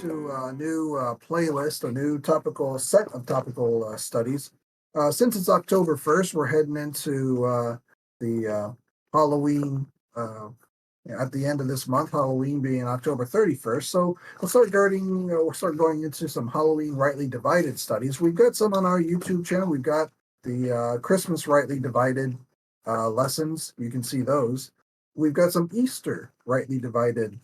to a new playlist, a new topical set of topical studies. Since it's October 1st, we're heading into the Halloween at the end of this month, Halloween being October 31st. So we'll start going into some Halloween rightly divided studies. We've got some on our YouTube channel. We've got the Christmas rightly divided lessons. You can see those. We've got some Easter rightly divided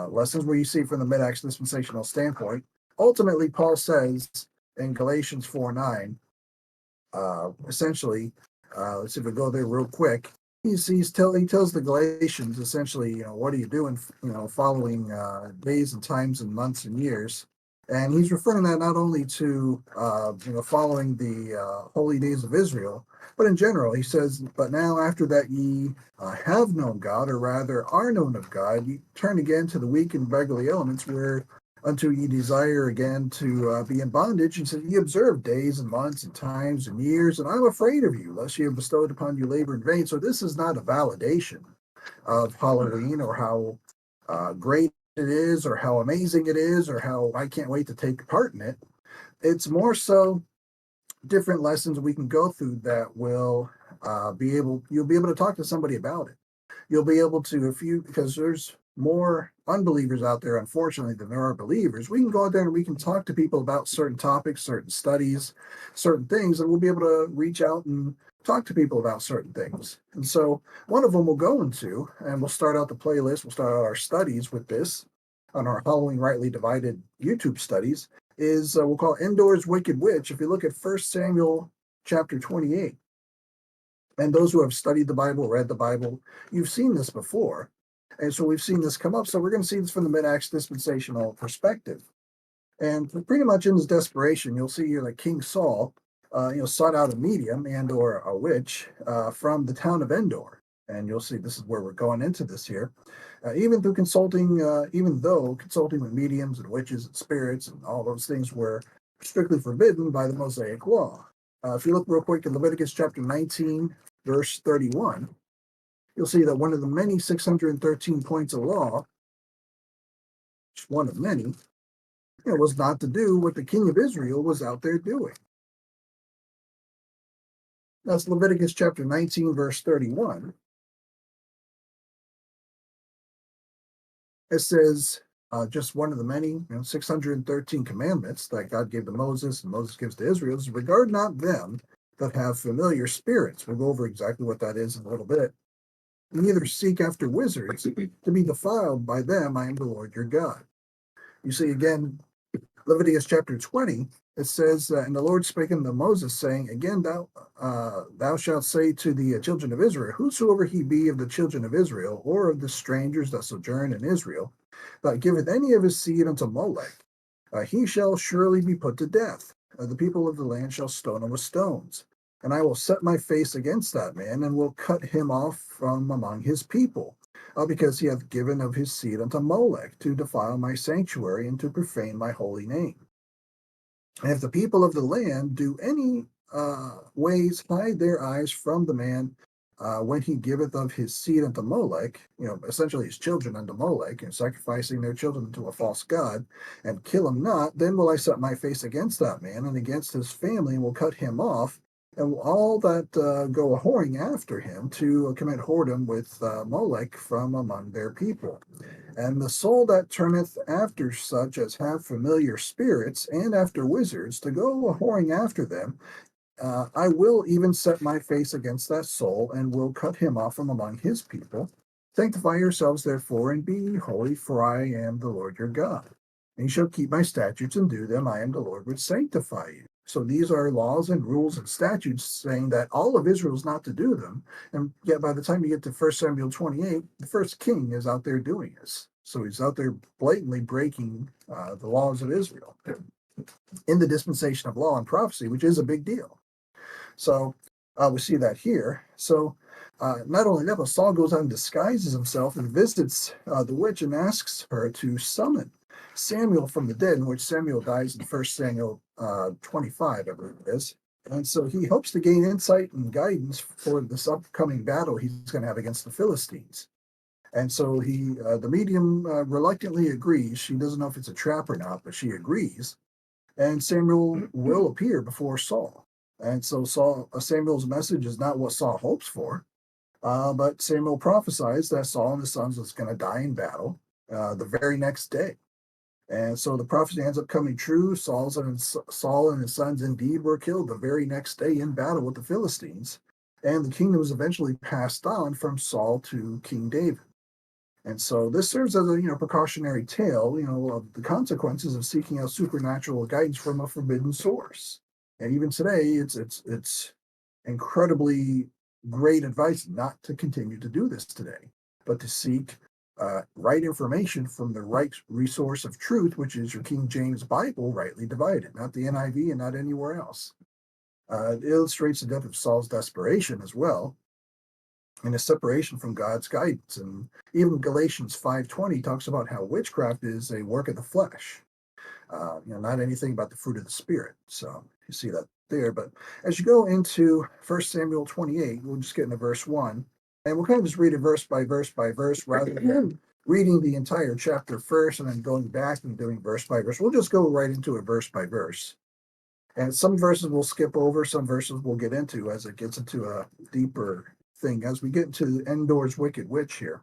lessons where you see from the mid-Acts dispensational standpoint. Ultimately, Paul says in Galatians 4:9, essentially, let's see if we go there real quick. He tells the Galatians essentially, what are you doing, following days and times and months and years. And he's referring that not only to, following the holy days of Israel, but in general, he says, but now after that ye have known God, or rather are known of God, ye turn again to the weak and beggarly elements, where unto ye desire again to be in bondage. And so ye observe days and months and times and years, and I'm afraid of you, lest ye have bestowed upon you labor in vain. So this is not a validation of Halloween or how great it is or how amazing it is or how I can't wait to take part in it. It's more so different lessons we can go through that will you'll be able to talk to somebody about it. You'll be able to, because there's more unbelievers out there, unfortunately, than there are believers. We can go out there and we can talk to people about certain topics, certain studies, certain things, and we'll be able to reach out and talk to people about certain things. And so one of them we'll go into, and we'll start out the playlist, we'll start out our studies with this on our Halloween Rightly Divided YouTube studies, is we'll call Endor's Wicked Witch. If you look at 1 Samuel chapter 28, and those who have studied the Bible, read the Bible, you've seen this before. And so we've seen this come up. So we're going to see this from the mid-Acts dispensational perspective. And pretty much in his desperation, you'll see here that King Saul, sought out a medium and/or a witch from the town of Endor. And you'll see this is where we're going into this here. Even though consulting with mediums and witches and spirits and all those things were strictly forbidden by the Mosaic law. If you look real quick in Leviticus chapter 19, verse 31, you'll see that one of the many 613 points of law, one of many, was not to do what the king of Israel was out there doing. That's Leviticus chapter 19, verse 31. It says, just one of the many 613 commandments that God gave to Moses and Moses gives to Israel is regard not them that have familiar spirits. We'll go over exactly what that is in a little bit. Neither seek after wizards to be defiled by them. I am the Lord your God. You see again, Leviticus chapter 20, it says, and the Lord spake unto Moses, saying, again, thou shalt say to the children of Israel, whosoever he be of the children of Israel, or of the strangers that sojourn in Israel, that giveth any of his seed unto Molech, he shall surely be put to death. The people of the land shall stone him with stones. And I will set my face against that man, and will cut him off from among his people, because he hath given of his seed unto Molech, to defile my sanctuary, and to profane my holy name. And if the people of the land do any ways hide their eyes from the man, when he giveth of his seed unto Molech, essentially his children unto Molech, and sacrificing their children to a false god, and kill him not, then will I set my face against that man, and against his family, and will cut him off, and all that go a whoring after him to commit whoredom with Molech from among their people. And the soul that turneth after such as have familiar spirits, and after wizards, to go a whoring after them, I will even set my face against that soul, and will cut him off from among his people. Sanctify yourselves therefore, and be holy, for I am the Lord your God. And you shall keep my statutes and do them. I am the Lord which sanctify you. So these are laws and rules and statutes saying that all of Israel is not to do them. And yet by the time you get to 1 Samuel 28, the first king is out there doing this. So he's out there blatantly breaking the laws of Israel in the dispensation of law and prophecy, which is a big deal. So we see that here. So not only that, but Saul goes out and disguises himself and visits the witch and asks her to summon Samuel from the dead, in which Samuel dies in 1 Samuel 25, I believe it is. And so he hopes to gain insight and guidance for this upcoming battle he's going to have against the Philistines. And so the medium reluctantly agrees. She doesn't know if it's a trap or not, but she agrees. And Samuel will appear before Saul. And so Samuel's message is not what Saul hopes for, but Samuel prophesies that Saul and his sons was going to die in battle the very next day. And so the prophecy ends up coming true. Saul and his sons indeed were killed the very next day in battle with the Philistines. And the kingdom was eventually passed on from Saul to King David. And so this serves as a precautionary tale, of the consequences of seeking out supernatural guidance from a forbidden source. And even today, it's incredibly great advice not to continue to do this today, but to seek right information from the right resource of truth, which is your King James Bible, rightly divided, not the NIV and not anywhere else. It illustrates the depth of Saul's desperation as well, and a separation from God's guidance. And even Galatians 5:20 talks about how witchcraft is a work of the flesh, not anything about the fruit of the spirit. So you see that there. But as you go into 1 Samuel 28, we'll just get into verse 1, and we'll kind of just read it verse by verse by verse rather than reading the entire chapter first and then going back and doing verse by verse. We'll just go right into it verse by verse. And some verses we'll skip over, some verses we'll get into as it gets into a deeper thing. As we get into Endor's wicked witch here,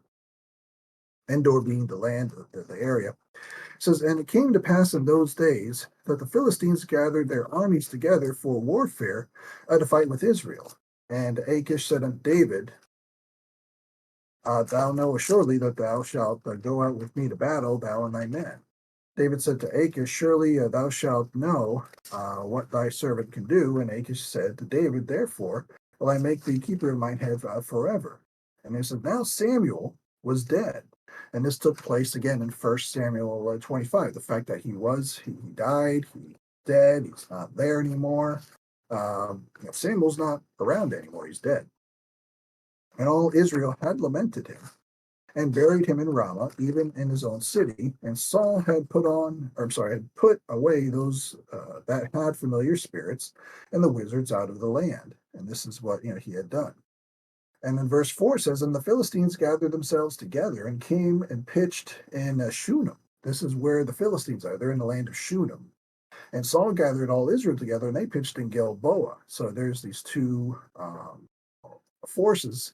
Endor being the land, the area, it says, and it came to pass in those days that the Philistines gathered their armies together for warfare to fight with Israel. And Achish said unto David, thou knowest surely that thou shalt go out with me to battle, thou and thy men. David said to Achish, surely thou shalt know what thy servant can do. And Achish said to David, therefore will I make thee keeper of mine head forever. And he said, now Samuel was dead. And this took place again in 1 Samuel 25. The fact that he died, he's dead, he's not there anymore. Samuel's not around anymore, he's dead. And all Israel had lamented him and buried him in Ramah, even in his own city. And Saul had put away those that had familiar spirits and the wizards out of the land. And this is what he had done. And then verse 4 says, and the Philistines gathered themselves together and came and pitched in Shunem. This is where the Philistines are. They're in the land of Shunem. And Saul gathered all Israel together, and they pitched in Gilboa. So there's these two forces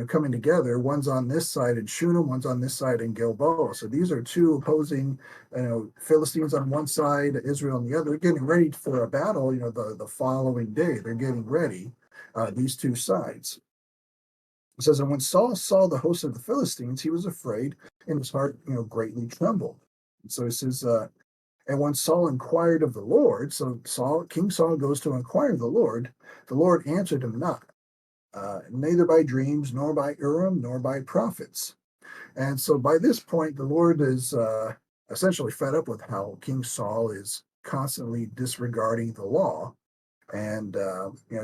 coming together. One's on this side in Shunem, one's on this side in Gilboa. So these are two opposing, Philistines on one side, Israel on the other. They're getting ready for a battle, the following day. They're getting ready, these two sides. It says, and when Saul saw the host of the Philistines, he was afraid, and his heart, greatly trembled. And so it says, and when Saul inquired of the Lord, so King Saul goes to inquire of the Lord answered him not, neither by dreams, nor by Urim, nor by prophets. And so by this point, the Lord is essentially fed up with how King Saul is constantly disregarding the law. And,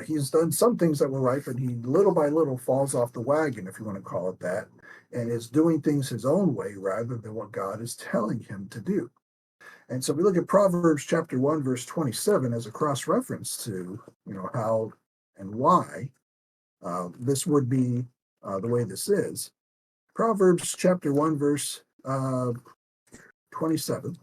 he's done some things that were right, but he little by little falls off the wagon, if you want to call it that, and is doing things his own way rather than what God is telling him to do. And so we look at Proverbs chapter 1, verse 27 as a cross reference to, how and why this would be the way this is. Proverbs chapter 1, verse 27.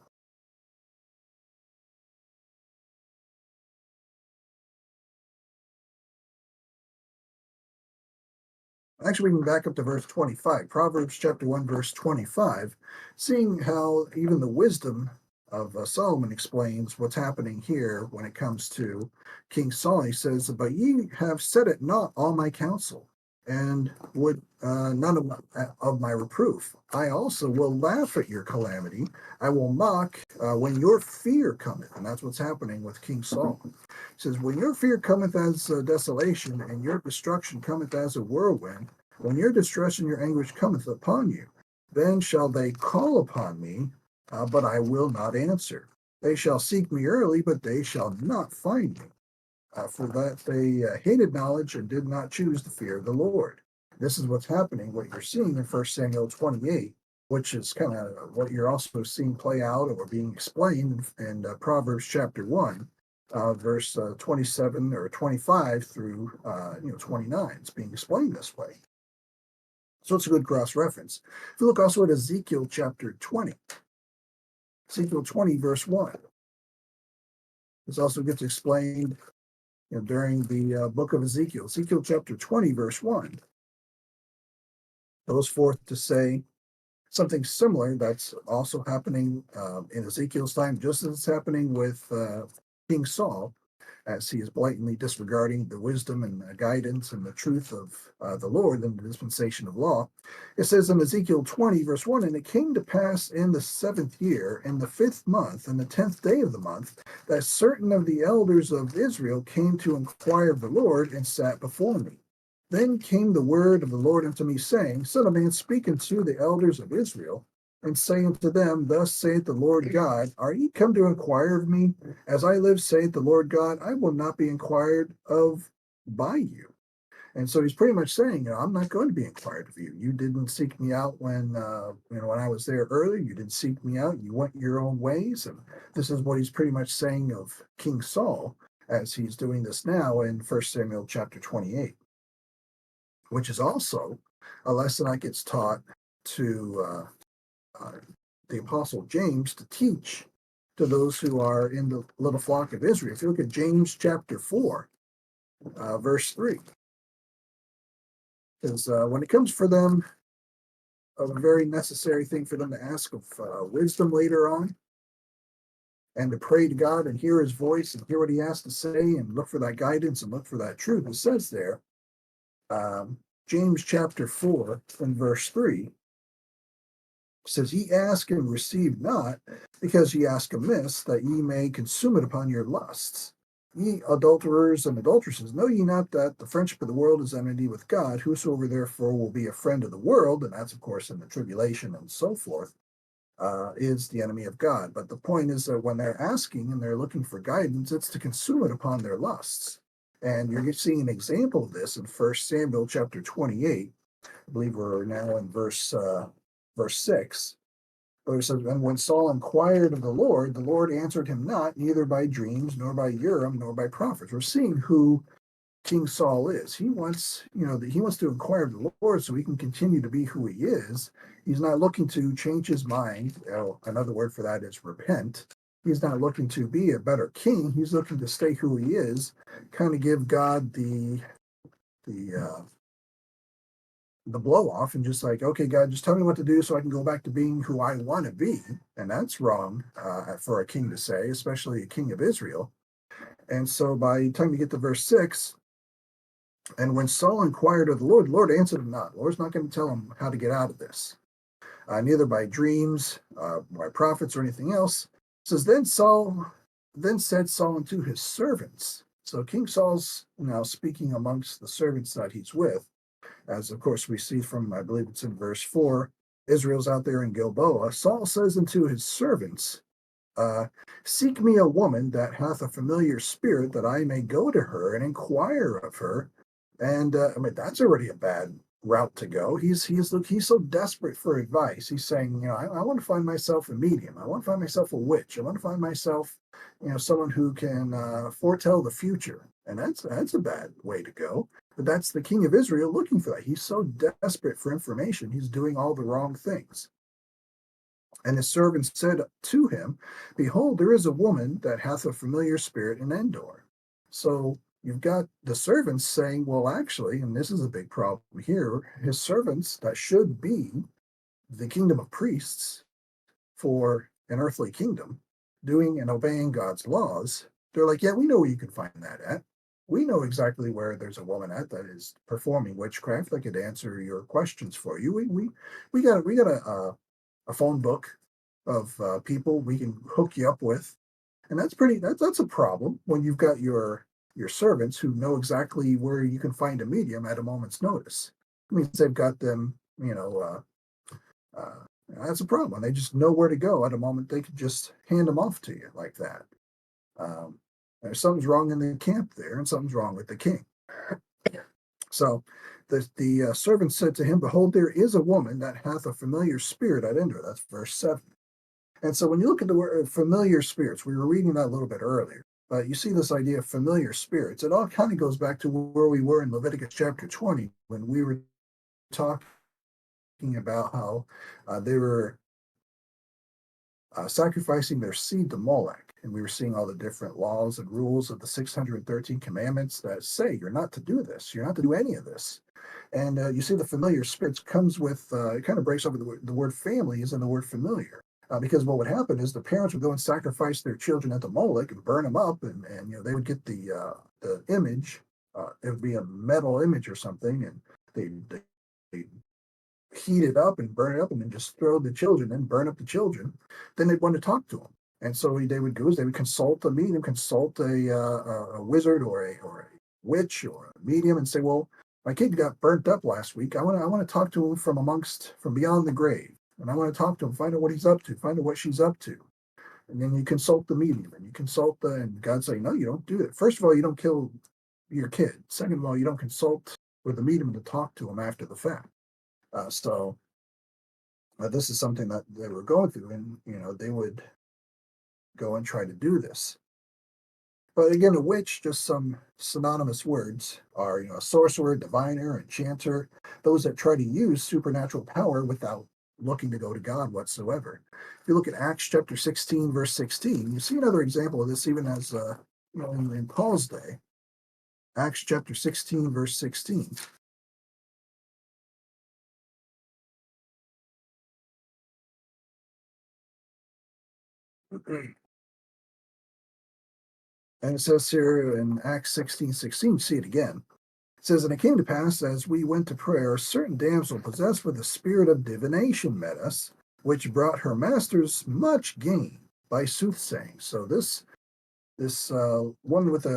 Actually, we can back up to verse 25. Proverbs chapter 1, verse 25, seeing how even the wisdom of Solomon explains what's happening here when it comes to King Saul. He says, but ye have set at naught all my counsel, and would none of my reproof. I also will laugh at your calamity. I will mock when your fear cometh. And that's what's happening with King Saul. He says, when your fear cometh as desolation, and your destruction cometh as a whirlwind, when your distress and your anguish cometh upon you, then shall they call upon me, but I will not answer. They shall seek me early, but they shall not find me. For that they hated knowledge and did not choose the fear of the Lord. This is what's happening, what you're seeing in 1 Samuel 28, which is kind of what you're also seeing play out or being explained in Proverbs chapter 1, verse 27 or 25 through 29. It's being explained this way. So it's a good cross reference. If you look also at Ezekiel chapter 20, Ezekiel 20, verse 1, this also gets explained during the book of Ezekiel. Ezekiel chapter 20, verse 1 goes forth to say something similar that's also happening in Ezekiel's time, just as it's happening with King Saul, as he is blatantly disregarding the wisdom and the guidance and the truth of the Lord in the dispensation of law. It says in Ezekiel 20, verse 1, "And it came to pass in the 7th year, in the 5th month, and the 10th day of the month, that certain of the elders of Israel came to inquire of the Lord and sat before me. Then came the word of the Lord unto me, saying, Son of man, speak unto the elders of Israel, and say unto them, Thus saith the Lord God, Are ye come to inquire of me? As I live, saith the Lord God, I will not be inquired of by you." And so he's pretty much saying, I'm not going to be inquired of you. You didn't seek me out when when I was there earlier. You didn't seek me out. You went your own ways. And this is what he's pretty much saying of King Saul as he's doing this now in 1 Samuel chapter 28, which is also a lesson that gets taught to the Apostle James to teach to those who are in the little flock of Israel. If you look at James chapter 4, verse 3, is when it comes for them, a very necessary thing for them to ask of wisdom later on, and to pray to God and hear his voice and hear what he has to say and look for that guidance and look for that truth. It says there, James chapter 4 and verse 3, says, Ye ask and receive not, because ye ask amiss, that ye may consume it upon your lusts. Ye adulterers and adulteresses, know ye not that the friendship of the world is enmity with God? Whosoever therefore will be a friend of the world, and that's of course in the tribulation and so forth, is the enemy of God. But the point is that when they're asking and they're looking for guidance, it's to consume it upon their lusts. And you're seeing an example of this in 1 Samuel chapter 28. I believe we're now in verse 6. But it says, And when Saul inquired of the Lord answered him not, neither by dreams, nor by Urim, nor by prophets. We're seeing who King Saul is. He wants, he wants to inquire of the Lord so he can continue to be who he is. He's not looking to change his mind. Another word for that is repent. He's not looking to be a better king. He's looking to stay who he is, kind of give God the blow off and just like, okay, God, just tell me what to do so I can go back to being who I want to be. And that's wrong for a king to say, especially a king of Israel. And so by the time you get to verse 6, and when Saul inquired of the Lord answered him not. The Lord's not going to tell him how to get out of this, neither by dreams, by prophets, or anything else. It says, then said Saul unto his servants. So King Saul's now speaking amongst the servants that he's with, as of course we see from, I believe it's in verse 4, Israel's out there in Gilboa. Saul says unto his servants, Seek me a woman that hath a familiar spirit, that I may go to her and inquire of her. And I mean, that's already a bad route to go. He's so desperate for advice. He's saying, I want to find myself a medium. I want to find myself a witch. I want to find myself, someone who can foretell the future. And that's a bad way to go. But that's the king of Israel looking for that. He's so desperate for information. He's doing all the wrong things. And his servants said to him, Behold, there is a woman that hath a familiar spirit in Endor. So you've got the servants saying, well, actually, and this is a big problem here, his servants that should be the kingdom of priests for an earthly kingdom, doing and obeying God's laws, they're like, yeah, we know where you can find that at. We know exactly where there's a woman at that is performing witchcraft that could answer your questions for you. We got a phone book of people we can hook you up with, and that's a problem when you've got your servants who know exactly where you can find a medium at a moment's notice. It means they've got them, that's a problem. They just know where to go at a moment. They could just hand them off to you like that. Um, something's wrong in the camp there, and something's wrong with the king. So the servant said to him, Behold, there is a woman that hath a familiar spirit at En-dor. That's verse 7. And so when you look at the word familiar spirits, we were reading that a little bit earlier, but you see this idea of familiar spirits. It all kind of goes back to where we were in Leviticus chapter 20 when we were talking talking about how they were sacrificing their seed to Molech. And we were seeing all the different laws and rules of the 613 commandments that say you're not to do this, you're not to do any of this. And you see the familiar spirits comes with, it kind of breaks over the word family is in the word familiar. Because what would happen is the parents would go and sacrifice their children at the Molech and burn them up, and they would get the image. It would be a metal image or something, and they heat it up and burn it up and then just throw the children and burn up the children. Then they'd want to talk to them. And so they would do is they would consult a medium, consult a wizard or a witch or a medium and say, well, my kid got burnt up last week. I want to talk to him from beyond the grave. And I want to talk to him, find out what he's up to, find out what she's up to. And then you consult the medium and you consult and God's saying, no, you don't do it. First of all, you don't kill your kid. Second of all, you don't consult with the medium to talk to him after the fact. So this is something that they were going through, and they would go and try to do this. But again, a witch, just some synonymous words are a sorcerer, diviner, enchanter, those that try to use supernatural power without looking to go to God whatsoever. If you look at Acts chapter 16, verse 16, you see another example of this even as in Paul's day. Acts chapter 16, verse 16. And it says here in Acts 16:16, see it again. It says, and it came to pass as we went to prayer, a certain damsel possessed with the spirit of divination met us, which brought her masters much gain by soothsaying. So this woman with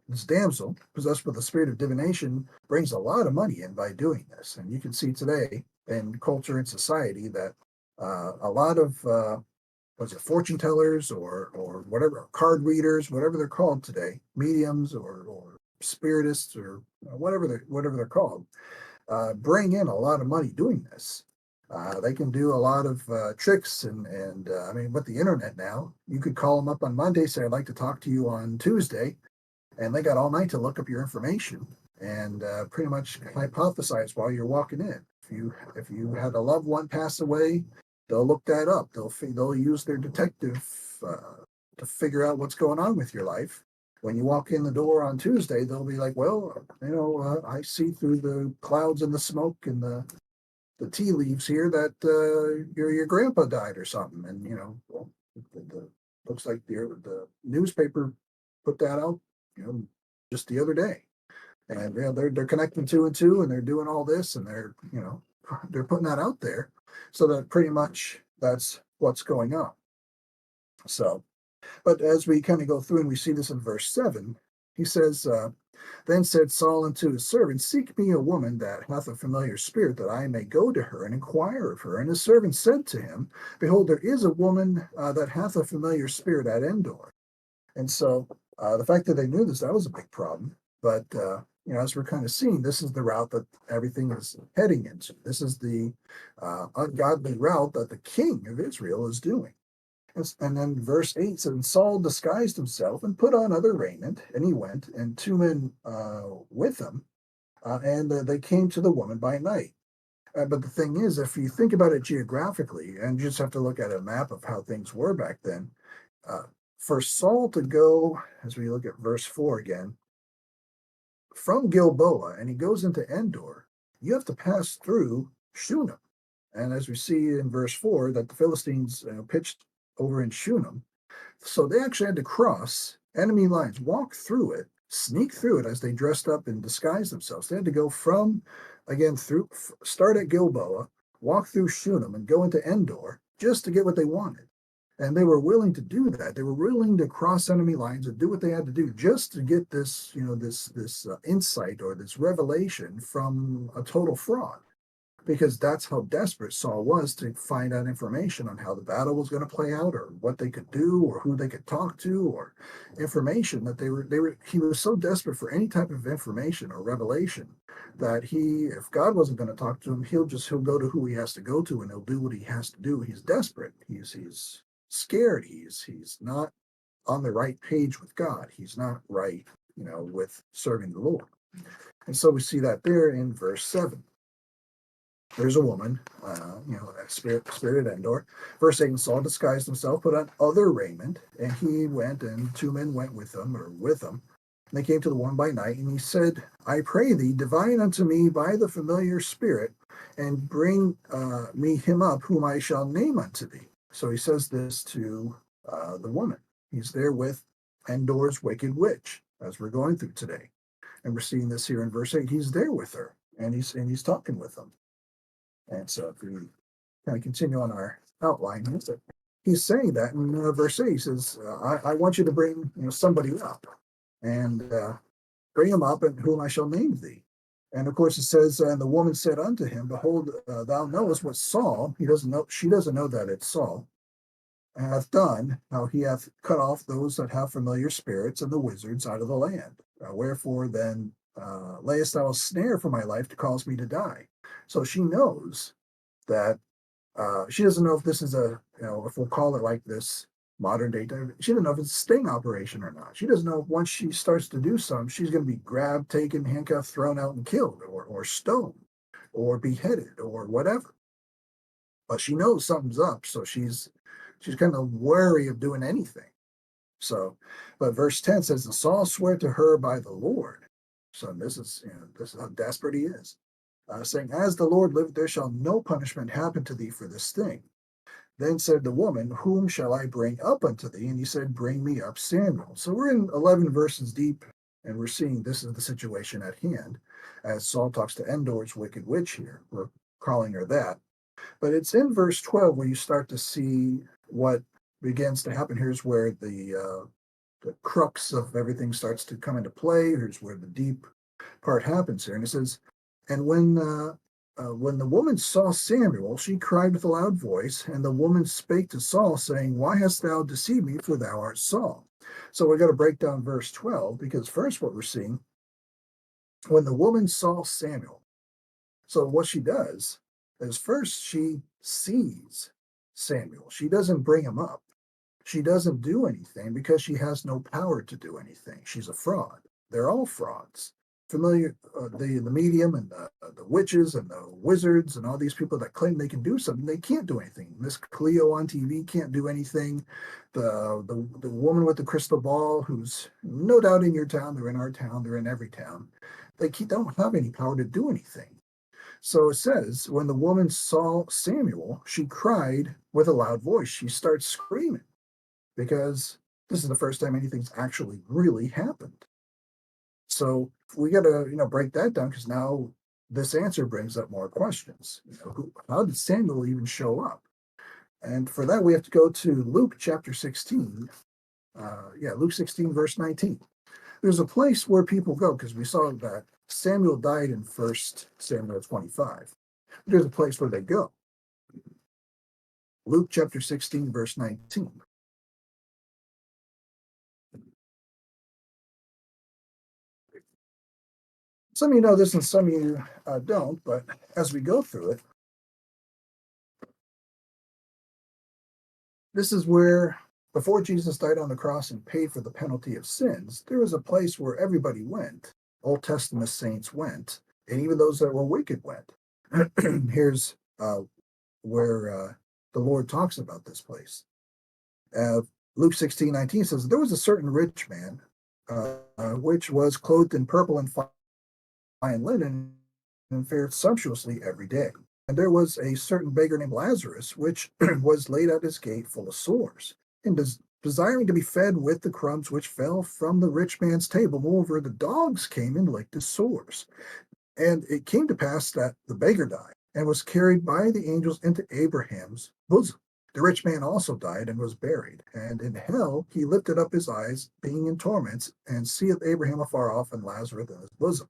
this damsel possessed with the spirit of divination brings a lot of money in by doing this. And you can see today in culture and society that a lot of was it fortune tellers or whatever, card readers, whatever they're called today, mediums or spiritists or whatever they're called, bring in a lot of money doing this. They can do a lot of tricks and I mean, with the internet now, you could call them up on Monday, say I'd like to talk to you on Tuesday, and they got all night to look up your information and pretty much hypothesize while you're walking in. If you had a loved one pass away, they'll look that up. They'll use their detective to figure out what's going on with your life. When you walk in the door on Tuesday, they'll be like, "Well, I see through the clouds and the smoke and the tea leaves here that your grandpa died or something." And well, looks like the newspaper put that out, just the other day. And they're connecting two and two, and they're doing all this, and they're they're putting that out there, so that pretty much that's what's going on. So, but as we kind of go through and we see this in verse 7, he says, then said Saul unto his servant, seek me a woman that hath a familiar spirit, that I may go to her and inquire of her. And his servant said to him, behold, there is a woman that hath a familiar spirit at Endor. And so the fact that they knew this, that was a big problem. But as we're kind of seeing, this is the route that everything is heading into. This is the ungodly route that the king of Israel is doing. And then verse 8 says, and Saul disguised himself and put on other raiment, and he went, and two men with him, and they came to the woman by night. But the thing is, if you think about it geographically, and you just have to look at a map of how things were back then, for Saul to go, as we look at verse 4 again, from Gilboa, and he goes into Endor, you have to pass through Shunem. And as we see in verse 4, that the Philistines pitched over in Shunem. So they actually had to cross enemy lines, walk through it, sneak through it as they dressed up and disguised themselves. They had to go start at Gilboa, walk through Shunem, and go into Endor just to get what they wanted. And they were willing to do that. They were willing to cross enemy lines and do what they had to do just to get this, this insight or this revelation from a total fraud. Because that's how desperate Saul was to find out information on how the battle was going to play out, or what they could do, or who they could talk to, or information that he was so desperate for any type of information or revelation that if God wasn't going to talk to him, he'll go to who he has to go to, and he'll do what he has to do. He's desperate. He's scared. He's not on the right page with God. He's not right, with serving the Lord. And so we see that there in verse 7. there's a woman, a spirit Endor. Verse 8, and Saul disguised himself, put on other raiment, and he went, and two men went with him. And they came to the woman by night, and he said, I pray thee, divine unto me by the familiar spirit, and bring me him up, whom I shall name unto thee. So he says this to the woman. He's there with Endor's wicked witch, as we're going through today. And we're seeing this here in verse 8. He's there with her, and he's talking with them. And so if we kind of continue on our outline, he's saying that in verse 8. He says, I want you to bring somebody up, and bring him up, and whom I shall name thee. And of course it says, and the woman said unto him, behold, thou knowest what Saul, she doesn't know that it's Saul, hath done, how he hath cut off those that have familiar spirits and the wizards out of the land. Wherefore then layest thou a snare for my life to cause me to die? So she knows that she doesn't know if this is if we'll call it like this modern day, she doesn't know if it's a sting operation or not. She doesn't know if once she starts to do something, she's going to be grabbed, taken, handcuffed, thrown out, and killed, or stoned, or beheaded, or whatever. But she knows something's up, so she's kind of wary of doing anything. So, but verse 10 says, and Saul swore to her by the Lord. So this is how desperate he is. Saying, as the Lord liveth, there shall no punishment happen to thee for this thing. Then said the woman, whom shall I bring up unto thee? And he said, bring me up Samuel. So we're in 11 verses deep, and we're seeing this is the situation at hand, as Saul talks to Endor's wicked witch here. We're calling her that. But it's in verse 12 where you start to see what begins to happen. Here's where the crux of everything starts to come into play. Here's where the deep part happens here. And it says, and when the woman saw Samuel, she cried with a loud voice, and the woman spake to Saul, saying, why hast thou deceived me, for thou art Saul? So we're going to break down verse 12, because first what we're seeing, when the woman saw Samuel, so what she does is first she sees Samuel. She doesn't bring him up. She doesn't do anything because she has no power to do anything. She's a fraud. They're all frauds. Familiar, the medium and the witches and the wizards and all these people that claim they can do something, they can't do anything. Miss Cleo on TV can't do anything. The woman with the crystal ball, who's no doubt in your town, they're in our town, they're in every town. They don't have any power to do anything. So it says, when the woman saw Samuel, she cried with a loud voice. She starts screaming because this is the first time anything's actually really happened. So we got to, break that down, because now this answer brings up more questions. How did Samuel even show up? And for that, we have to go to Luke chapter 16. Luke 16, verse 19. There's a place where people go, because we saw that Samuel died in 1 Samuel 25. There's a place where they go. Luke chapter 16, verse 19. Some of you know this and some of you don't, but as we go through it, this is where, before Jesus died on the cross and paid for the penalty of sins, there was a place where everybody went. Old Testament saints went, and even those that were wicked went. Here's where the Lord talks about this place. Luke 16:19 says, there was a certain rich man, which was clothed in purple and fine linen, and fared sumptuously every day. And there was a certain beggar named Lazarus, which was laid at his gate full of sores, and desiring to be fed with the crumbs which fell from the rich man's table. Moreover, the dogs came and licked his sores. And it came to pass that the beggar died, and was carried by the angels into Abraham's bosom. The rich man also died and was buried. And in hell he lifted up his eyes, being in torments, and seeth Abraham afar off, and Lazarus in his bosom.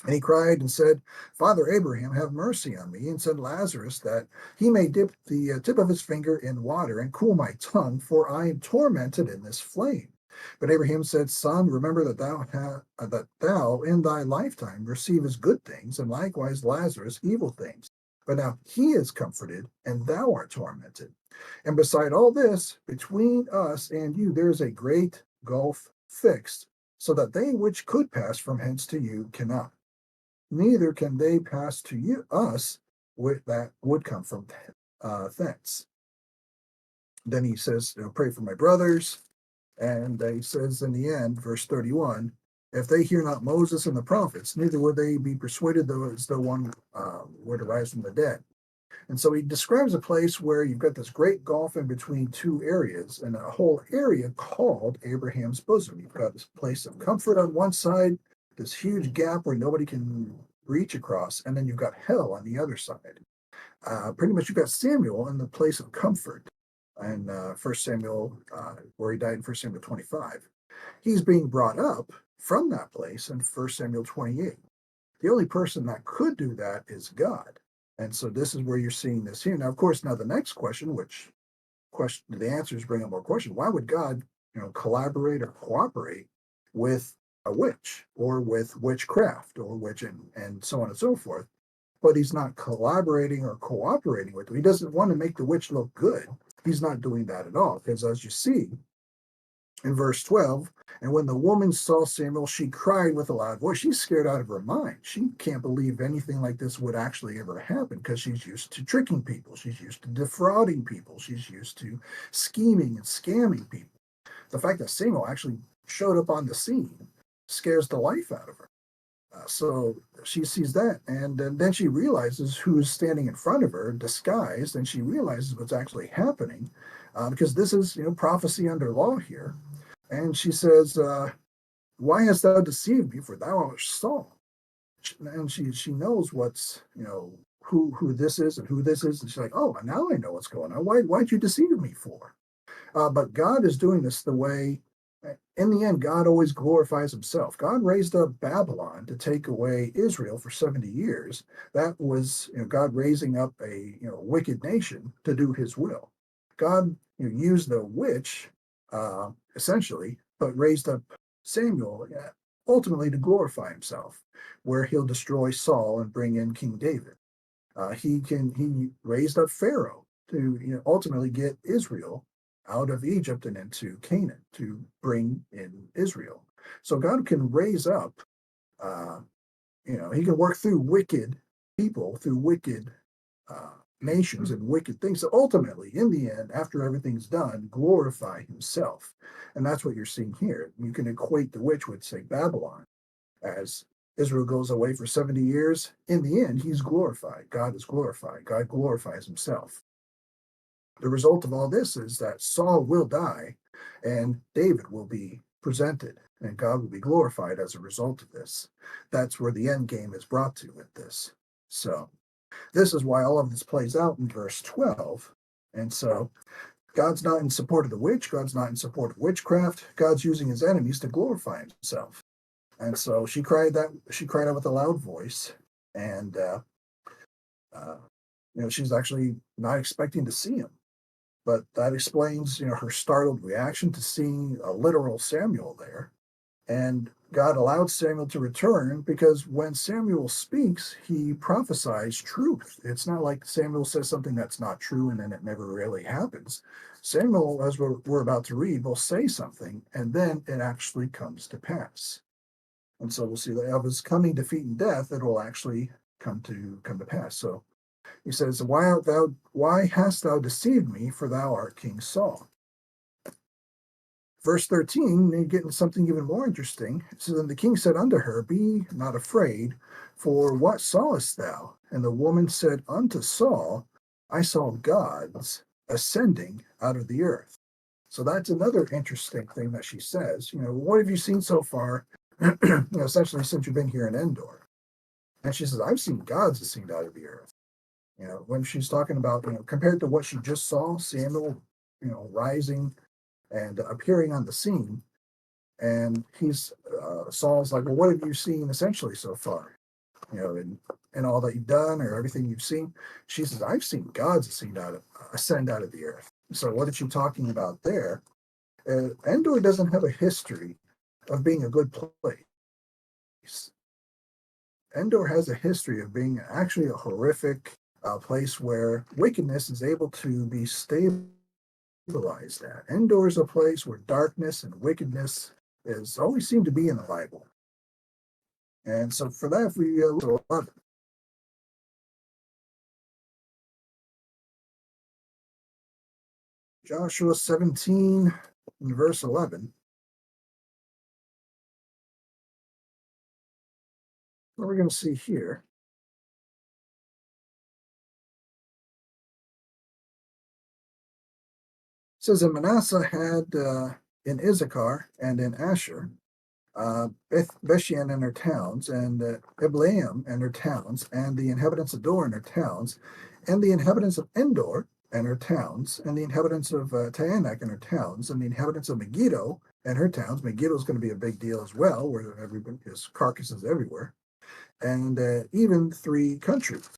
And he cried and said, Father Abraham, have mercy on me, and send Lazarus, that he may dip the tip of his finger in water and cool my tongue, for I am tormented in this flame. But Abraham said, Son, remember that thou in thy lifetime receivest good things, and likewise Lazarus evil things. But now he is comforted, and thou art tormented. And beside all this, between us and you there is a great gulf fixed, so that they which could pass from hence to you cannot. Neither can they pass to us that would come from thence. Then he says, pray for my brothers. And he says in the end, verse 31, if they hear not Moses and the prophets, neither will they be persuaded though as though one were to rise from the dead. And so he describes a place where you've got this great gulf in between two areas, and a whole area called Abraham's bosom. You've got this place of comfort on one side, this huge gap where nobody can reach across, and then you've got hell on the other side. Pretty much you've got Samuel in the place of comfort, and First Samuel, where he died in First Samuel 25. He's being brought up from that place in First Samuel 28. The only person that could do that is God. And so this is where you're seeing this here. Now, of course, now the next question, the answers bring up more questions. Why would God, collaborate or cooperate with a witch or with witchcraft or witch and so on and so forth? But he's not collaborating or cooperating with them. He doesn't want to make the witch look good. He's not doing that at all. Because as you see in verse 12, and when the woman saw Samuel, she cried with a loud voice. She's scared out of her mind. She can't believe anything like this would actually ever happen because she's used to tricking people. She's used to defrauding people. She's used to scheming and scamming people. The fact that Samuel actually showed up on the scene scares the life out of her. So she sees that, and then she realizes who's standing in front of her, disguised, and she realizes what's actually happening, because this is, prophecy under law here. And she says, "Why hast thou deceived me? For thou art Saul." And she knows what's, who this is and who this is, and she's like, "Oh, now I know what's going on. Why'd you deceive me for?" But God is doing this the way, in the end, God always glorifies himself. God raised up Babylon to take away Israel for 70 years. That was, God raising up a, wicked nation to do his will. God, used the witch, essentially, but raised up Samuel, ultimately to glorify himself, where he'll destroy Saul and bring in King David. He raised up Pharaoh to, ultimately get Israel out of Egypt and into Canaan to bring in Israel. So God can raise up, he can work through wicked people, through wicked nations and wicked things. So ultimately, in the end, after everything's done, glorify himself. And that's what you're seeing here. You can equate the witch with, say, Babylon. As Israel goes away for 70 years, in the end, he's glorified. God is glorified. God glorifies himself. The result of all this is that Saul will die and David will be presented and God will be glorified as a result of this. That's where the end game is brought to with this. So this is why all of this plays out in verse 12. And so God's not in support of the witch. God's not in support of witchcraft. God's using his enemies to glorify himself. And so she cried out with a loud voice. And, she's actually not expecting to see him. But that explains, her startled reaction to seeing a literal Samuel there. And God allowed Samuel to return because when Samuel speaks, he prophesies truth. It's not like Samuel says something that's not true and then it never really happens. Samuel, as we're about to read, will say something and then it actually comes to pass. And so we'll see that of his coming defeat and death, it will actually come to pass. So he says, why hast thou deceived me? For thou art King Saul. Verse 13, you're getting something even more interesting. It says, and the king said unto her, be not afraid, for what sawest thou? And the woman said unto Saul, I saw gods ascending out of the earth. So that's another interesting thing that she says. What have you seen so far? Essentially since you've been here in Endor. And she says, I've seen gods ascend out of the earth. When she's talking about, compared to what she just saw, Samuel, rising and appearing on the scene, and Saul's like, well, what have you seen essentially so far? In all that you've done or everything you've seen. She says, I've seen gods ascend out of the earth. So what is she talking about there? Endor doesn't have a history of being a good place. Endor has a history of being actually a horrific place where wickedness is able to be stabilized at. Endor is a place where darkness and wickedness is always seemed to be in the Bible. And so for that, if we look at 11, Joshua 17 and verse 11. What we're going to see here. It says, and Manasseh had in Issachar and in Asher, Beth-Beshan and her towns, and Ibleam and her towns, and the inhabitants of Dor and her towns, and the inhabitants of Endor and her towns, and the inhabitants of Taanach and her towns, and the inhabitants of Megiddo and her towns. Megiddo is going to be a big deal as well, where everybody is carcasses everywhere, and even 3 countries.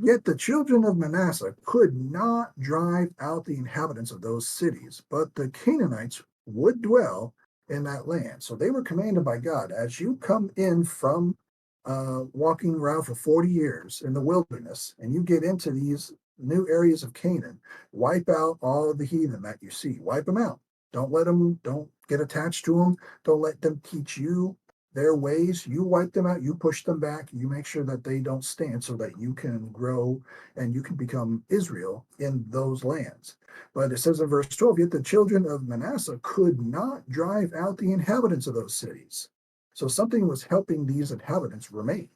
Yet the children of Manasseh could not drive out the inhabitants of those cities, but the Canaanites would dwell in that land. So they were commanded by God, as you come in from walking around for 40 years in the wilderness, and you get into these new areas of Canaan, wipe out all of the heathen that you see. Wipe them out. Don't get attached to them. Don't let them teach you their ways. You wipe them out, you push them back, you make sure that they don't stand so that you can grow and you can become Israel in those lands. But it says in verse 12, yet the children of Manasseh could not drive out the inhabitants of those cities. So something was helping these inhabitants remain.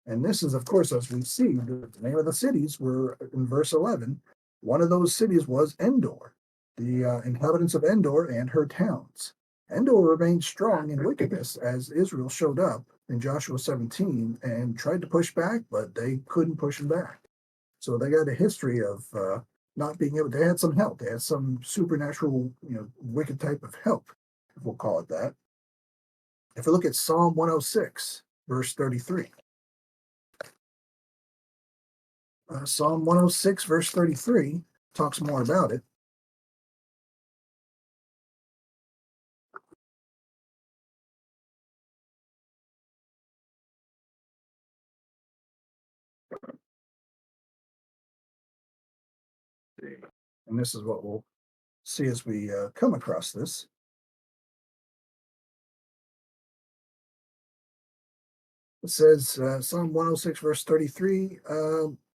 And this is, of course, as we see, the name of the cities were in verse 11. One of those cities was Endor, the inhabitants of Endor and her towns. Endor remained strong in wickedness as Israel showed up in Joshua 17 and tried to push back, but they couldn't push them back. So they got a history of not being able. They had some help. They had some supernatural, wicked type of help, if we'll call it that. If we look at Psalm 106, verse 33. Psalm 106, verse 33 talks more about it. And this is what we'll see as we come across this. It says, Psalm 106, verse 33,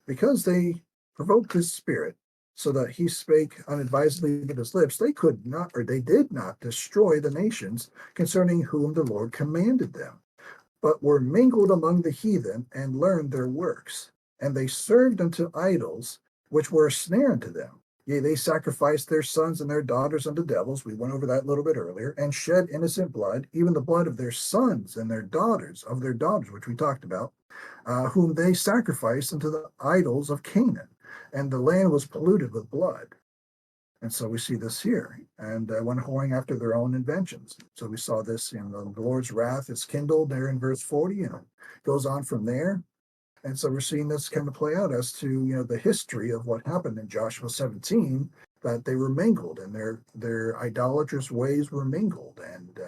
because they provoked his spirit, so that he spake unadvisedly with his lips, they could not, or they did not destroy the nations concerning whom the Lord commanded them, but were mingled among the heathen and learned their works. And they served unto idols, which were a snare unto them. Yea, they sacrificed their sons and their daughters unto devils. We went over that a little bit earlier, and shed innocent blood, even the blood of their sons and their daughters, which we talked about, whom they sacrificed unto the idols of Canaan. And the land was polluted with blood. And so we see this here, and went whoring after their own inventions. So we saw this in the Lord's wrath is kindled there in verse 40, and it goes on from there. And so we're seeing this kind of play out as to the history of what happened in Joshua 17, that they were mingled and their idolatrous ways were mingled, and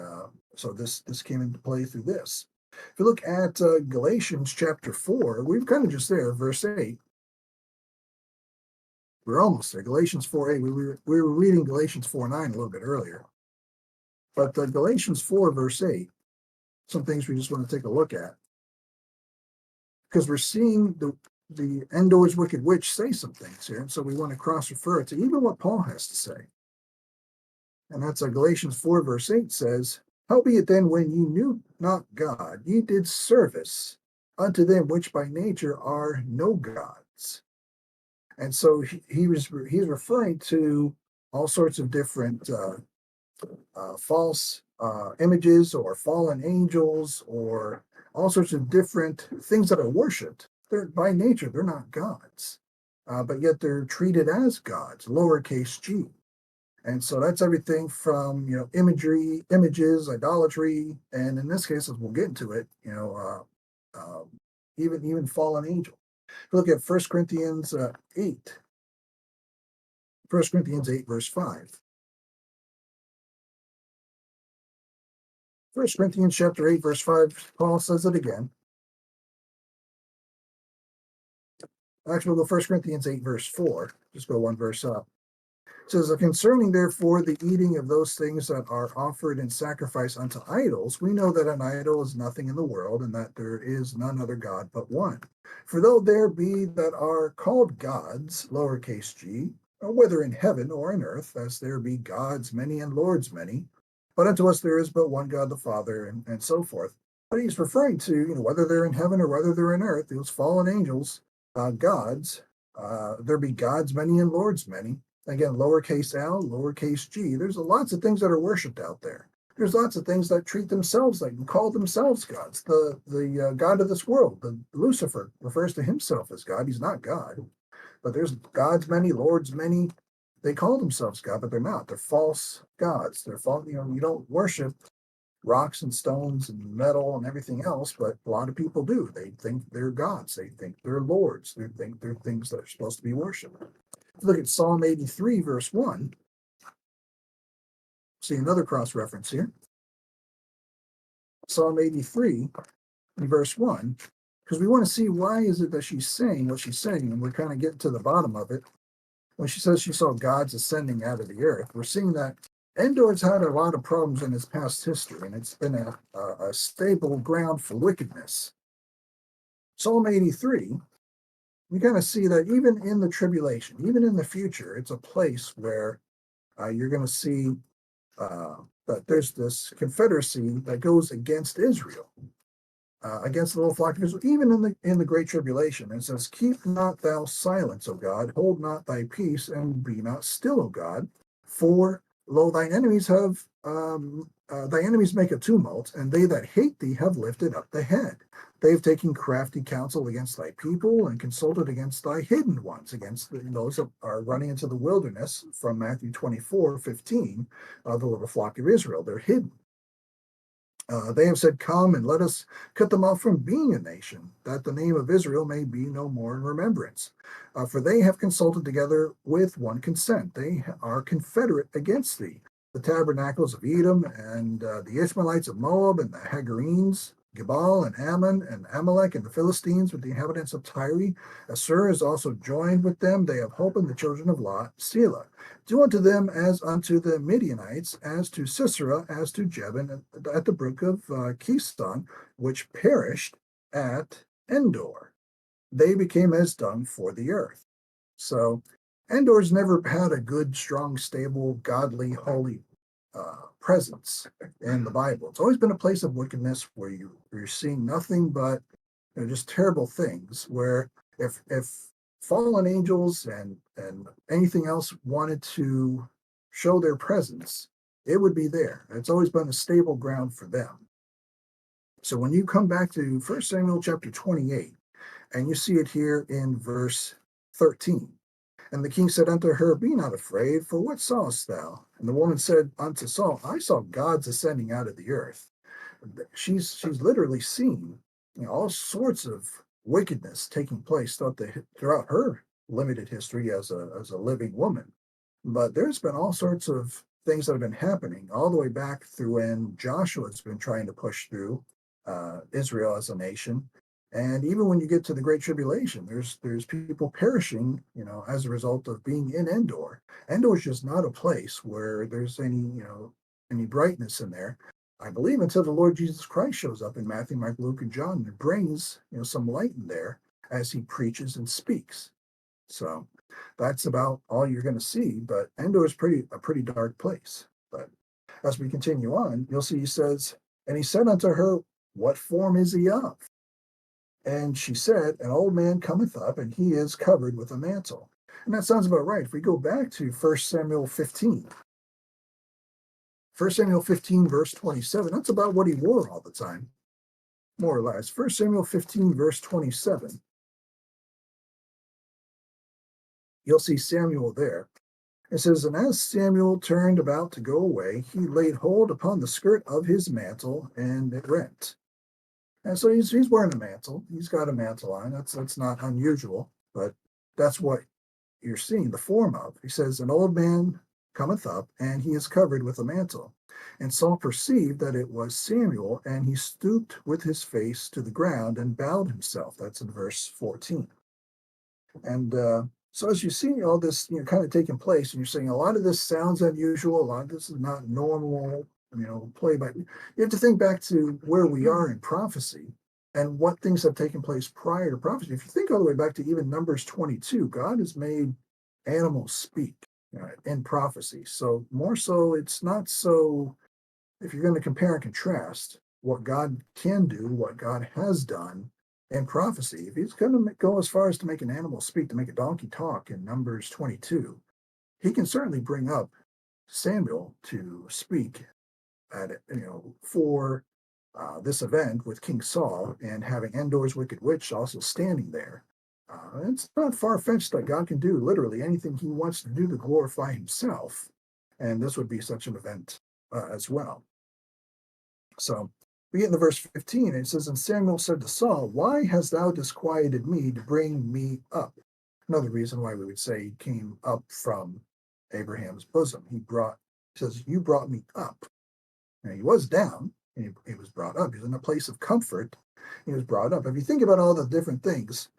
so this came into play through this. If you look at Galatians chapter 4, we're kind of just there, verse 8. We're almost there. Galatians 4:8. We were reading Galatians 4:9 a little bit earlier. But Galatians 4, verse 8, some things we just want to take a look at. Because we're seeing the Endor's wicked witch say some things here. And so we want to cross-refer it to even what Paul has to say. And that's Galatians 4, verse 8 says, howbeit then, when ye knew not God, ye did service unto them which by nature are no gods. And so he's referring to all sorts of different false images or fallen angels or all sorts of different things that are worshipped. They're by nature, they're not gods, but yet they're treated as gods, lowercase g. And so that's everything from imagery, images, idolatry, and in this case, as we'll get into it, even fallen angel. Look at 1 Corinthians 8. 1 Corinthians 8, verse 5. 1 Corinthians chapter 8, verse 5, Paul says it again. Actually, we'll go 1 Corinthians 8, verse 4. Just go one verse up. It says, concerning therefore the eating of those things that are offered in sacrifice unto idols, we know that an idol is nothing in the world, and that there is none other God but one. For though there be that are called gods, lowercase g, whether in heaven or in earth, as there be gods many and lords many, but unto us there is but one God the Father, and so forth. But he's referring to, whether they're in heaven or whether they're in earth, those fallen angels, gods, there be gods many and lords many. Again, lowercase l, lowercase g. There's lots of things that are worshipped out there. There's lots of things that treat themselves like and call themselves gods. The God of this world, the Lucifer, refers to himself as God. He's not God. But there's gods many, lords many. They call themselves God, but they're not. They're false gods. They're false. You don't worship rocks and stones and metal and everything else, but a lot of people do. They think they're gods. They think they're lords. They think they're things that are supposed to be worshipped. Look at Psalm 83, verse 1. See another cross reference here. Psalm 83, verse 1, because we want to see why is it that she's saying what she's saying, and we're kind of getting to the bottom of it. When she says she saw gods ascending out of the earth, we're seeing that Endor's had a lot of problems in its past history, and it's been a stable ground for wickedness. Psalm 83, we kind of see that even in the tribulation, even in the future, it's a place where you're going to see that there's this confederacy that goes against Israel, against the little flock of Israel, even in the great tribulation. And it says, "Keep not thou silence, O God, hold not thy peace, and be not still, O God, for lo, thine enemies thy enemies make a tumult, and they that hate thee have lifted up the head. They have taken crafty counsel against thy people, and consulted against thy hidden ones," against those that are running into the wilderness from Matthew 24:15, the little flock of Israel. They're hidden. They have said, "Come and let us cut them off from being a nation, that the name of Israel may be no more in remembrance. For they have consulted together with one consent. They are confederate against thee. The tabernacles of Edom, and the Ishmaelites of Moab, and the Hagarenes, Gebal, and Ammon, and Amalek, and the Philistines, with the inhabitants of Tyre. Assur is also joined with them. They have holpen the children of Lot, Selah. Do unto them as unto the Midianites, as to Sisera, as to Jebin at the brook of Kishon, which perished at Endor. They became as dung for the earth." So Endor's never had a good, strong, stable, godly, holy presence in the Bible. It's always been a place of wickedness where you're seeing nothing but just terrible things. Where if fallen angels and anything else wanted to show their presence, it would be there. It's always been a stable ground for them. So when you come back to 1 Samuel chapter 28, and you see it here in verse 13. "And the king said unto her, Be not afraid, for what sawest thou? And the woman said unto Saul, I saw gods ascending out of the earth." She's literally seen all sorts of wickedness taking place throughout her limited history as a living woman. But there's been all sorts of things that have been happening all the way back through when Joshua's been trying to push through Israel as a nation. And even when you get to the Great Tribulation, there's people perishing, as a result of being in Endor. Endor is just not a place where there's any brightness in there. I believe until the Lord Jesus Christ shows up in Matthew, Mark, Luke, and John and brings some light in there as he preaches and speaks. So that's about all you're going to see. But Endor is a pretty dark place. But as we continue on, you'll see he says, "And he said unto her, What form is he of? And she said, An old man cometh up, and he is covered with a mantle." And that sounds about right. If we go back to 1 Samuel 15, 1 Samuel 15, verse 27, that's about what he wore all the time, more or less. 1 Samuel 15, verse 27, you'll see Samuel there. It says, "And as Samuel turned about to go away, he laid hold upon the skirt of his mantle, and it rent." And so he's wearing a mantle. He's got a mantle on. That's not unusual, but that's what you're seeing the form of. He says, "An old man cometh up, and he is covered with a mantle. And Saul perceived that it was Samuel, and he stooped with his face to the ground and bowed himself." That's in verse 14. And so as you see all this, kind of taking place, and you're saying a lot of this sounds unusual, a lot of this is not normal, play by. You have to think back to where we are in prophecy and what things have taken place prior to prophecy. If you think all the way back to even Numbers 22, God has made animals speak in prophecy. So more so, it's not so, if you're going to compare and contrast what God can do, what God has done in prophecy, if he's going to go as far as to make an animal speak, to make a donkey talk in Numbers 22, he can certainly bring up Samuel to speak at it, for this event with King Saul and having Endor's wicked witch also standing there. It's not far fetched that God can do literally anything he wants to do to glorify himself. And this would be such an event as well. So we get into verse 15, and it says, And Samuel said to Saul, Why hast thou disquieted me to bring me up? Another reason why we would say he came up from Abraham's bosom. He says, You brought me up. And he was down, and he was brought up. He was in a place of comfort. He was brought up. If you think about all the different things,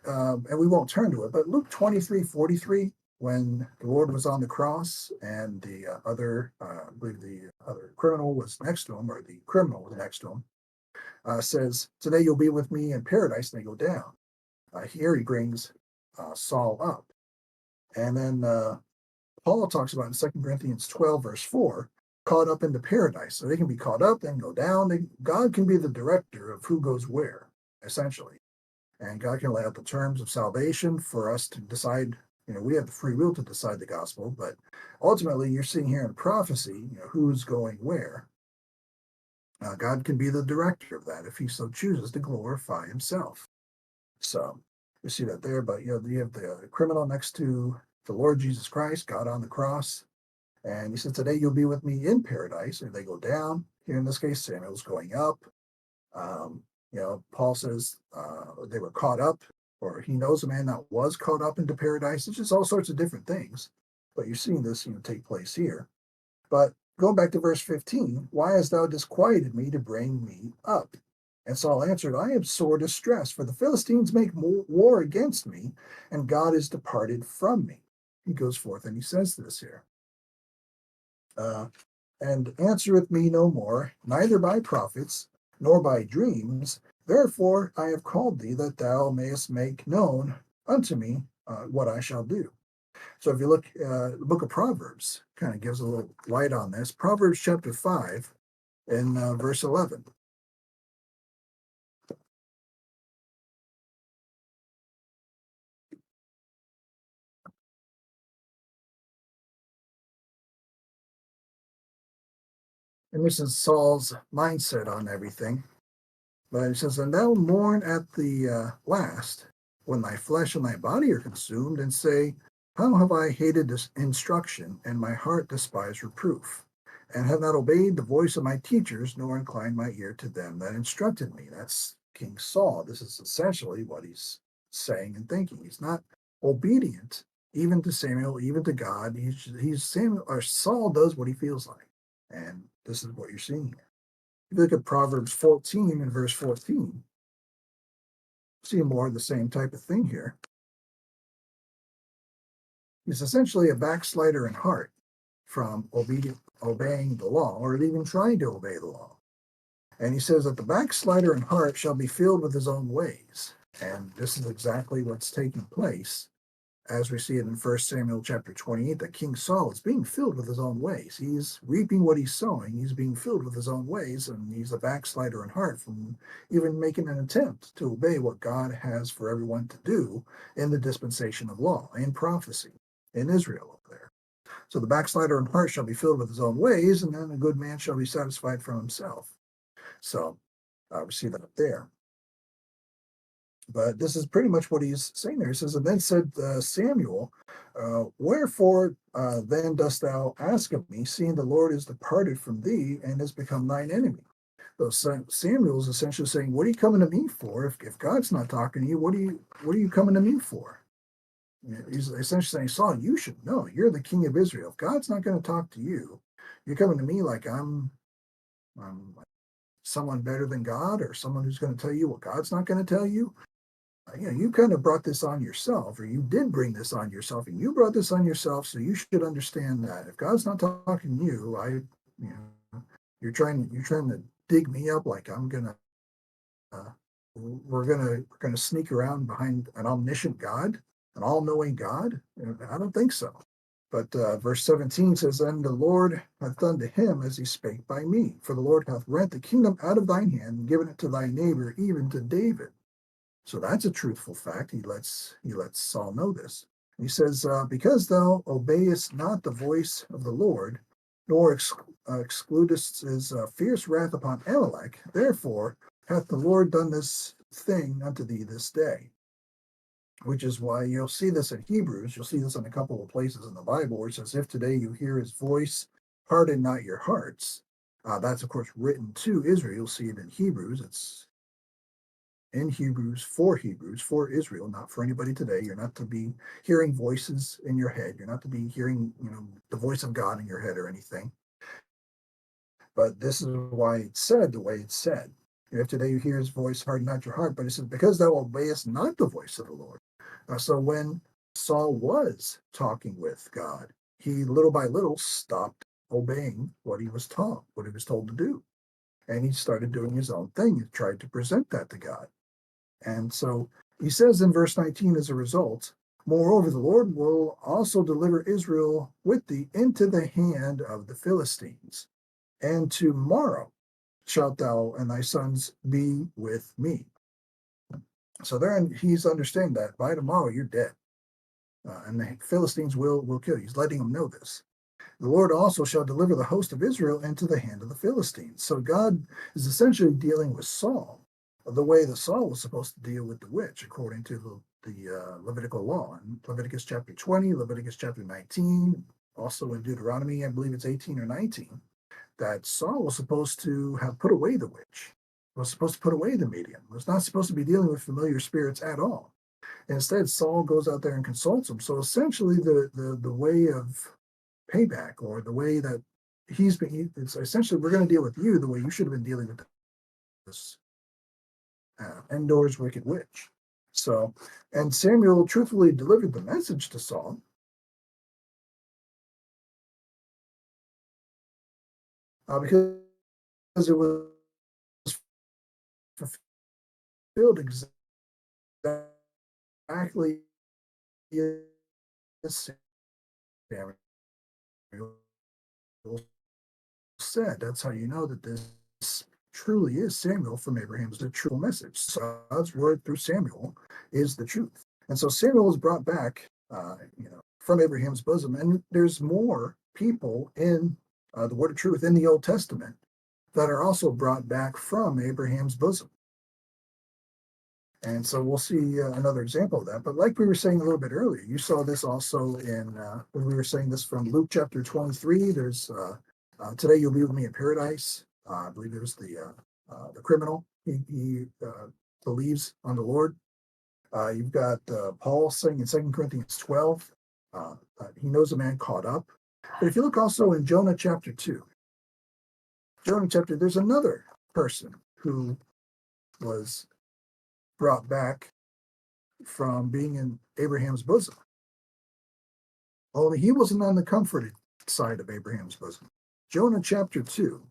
and we won't turn to it, but Luke 23:43, when the Lord was on the cross and the I believe the other criminal was next to him, or the criminal was next to him, says, Today you'll be with me in paradise, and they go down. Here he brings Saul up. And then Paul talks about in 2 Corinthians 12, verse 4, caught up into paradise. So they can be caught up, then go down. God can be the director of who goes where, essentially. And God can lay out the terms of salvation for us to decide. We have the free will to decide the gospel, but ultimately you're seeing here in prophecy, who's going where. God can be the director of that if he so chooses to glorify himself. So you see that there, but you have the criminal next to the Lord Jesus Christ, God on the cross. And he said, Today you'll be with me in paradise. And they go down. Here in this case, Samuel's going up. Paul says they were caught up, or he knows a man that was caught up into paradise. It's just all sorts of different things. But you're seeing this, take place here. But going back to verse 15, Why hast thou disquieted me to bring me up? And Saul answered, I am sore distressed, for the Philistines make war against me, and God is departed from me. He goes forth and he says this here. And answereth me no more, neither by prophets, nor by dreams. Therefore I have called thee, that thou mayest make known unto me what I shall do. So if you look, the book of Proverbs kind of gives a little light on this. Proverbs chapter 5 and verse 11. And this is Saul's mindset on everything. But it says, And thou mourn at the last, when thy flesh and thy body are consumed, and say, How have I hated this instruction, and my heart despised reproof, and have not obeyed the voice of my teachers, nor inclined my ear to them that instructed me. That's King Saul. This is essentially what he's saying and thinking. He's not obedient, even to Samuel, even to God. He's Samuel, or Saul does what he feels like. And this is what you're seeing here. If you look at Proverbs 14 and verse 14, see more of the same type of thing here. He's essentially a backslider in heart from obeying the law, or even trying to obey the law. And he says that the backslider in heart shall be filled with his own ways. And this is exactly what's taking place as we see it in 1 Samuel chapter 28, that King Saul is being filled with his own ways. He's reaping what he's sowing. He's being filled with his own ways, and he's a backslider in heart from even making an attempt to obey what God has for everyone to do in the dispensation of law, in prophecy, in Israel over there. So the backslider in heart shall be filled with his own ways, and then a good man shall be satisfied from himself. So we see that up there. But this is pretty much what he's saying there. He says, And then said Samuel, Wherefore then dost thou ask of me, seeing the Lord is departed from thee and has become thine enemy? So Samuel's essentially saying, What are you coming to me for? If God's not talking to you, what are you coming to me for? He's essentially saying, Saul, you should know. You're the king of Israel. If God's not going to talk to you, you're coming to me like I'm someone better than God, or someone who's going to tell you what God's not going to tell you. You kind of brought this on yourself, or you did bring this on yourself, and you brought this on yourself. So you should understand that if God's not talking to you, you're trying to dig me up like I'm gonna, we're gonna sneak around behind an omniscient God. an all-knowing God? I don't think so. But verse 17 says, And the Lord hath done to him as he spake by me. For the Lord hath rent the kingdom out of thine hand, and given it to thy neighbor, even to David. So that's a truthful fact. He lets Saul know this. He says, Because thou obeyest not the voice of the Lord, nor excludest his fierce wrath upon Amalek, therefore hath the Lord done this thing unto thee this day. Which is why you'll see this in Hebrews. You'll see this in a couple of places in the Bible where it says, If today you hear his voice, harden not your hearts. That's, of course, written to Israel. You'll see it in Hebrews. It's in Hebrews, for Israel, not for anybody today. You're not to be hearing voices in your head. You're not to be hearing, the voice of God in your head or anything. But this is why it's said the way it's said. If today you hear his voice, harden not your heart. But it says, Because thou obeyest not the voice of the Lord. So when Saul was talking with God, he little by little stopped obeying what he was taught, what he was told to do. And he started doing his own thing. He tried to present that to God. And so he says in verse 19, as a result, Moreover, the Lord will also deliver Israel with thee into the hand of the Philistines. And tomorrow shalt thou and thy sons be with me. So there he's understanding that by tomorrow you're dead. And the Philistines will kill you. He's letting them know this. The Lord also shall deliver the host of Israel into the hand of the Philistines. So God is essentially dealing with Saul the way that Saul was supposed to deal with the witch, according to the Levitical law. In Leviticus chapter 20, Leviticus chapter 19, also in Deuteronomy, I believe it's 18 or 19, that Saul was supposed to have put away the witch, was supposed to put away the medium, was not supposed to be dealing with familiar spirits at all. Instead, Saul goes out there and consults him. So essentially, the way of payback, or the way that it's essentially, we're going to deal with you the way you should have been dealing with this Endor's wicked witch. So, and Samuel truthfully delivered the message to Saul. Because it was fulfilled exactly as Samuel said. That's how you know that this truly is Samuel from Abraham's the true message. So God's word through Samuel is the truth. And so Samuel is brought back, from Abraham's bosom. And there's more people in the word of truth in the Old Testament that are also brought back from Abraham's bosom. And so we'll see another example of that. But like we were saying a little bit earlier, you saw this also in when we were saying this from Luke chapter 23. There's Today You'll Be With Me in Paradise. I believe it was the criminal. He believes on the Lord. You've got Paul saying in 2 Corinthians 12, he knows a man caught up. But if you look also in Jonah chapter 2, there's another person who was brought back from being in Abraham's bosom. Only he wasn't on the comforted side of Abraham's bosom. Jonah chapter 2.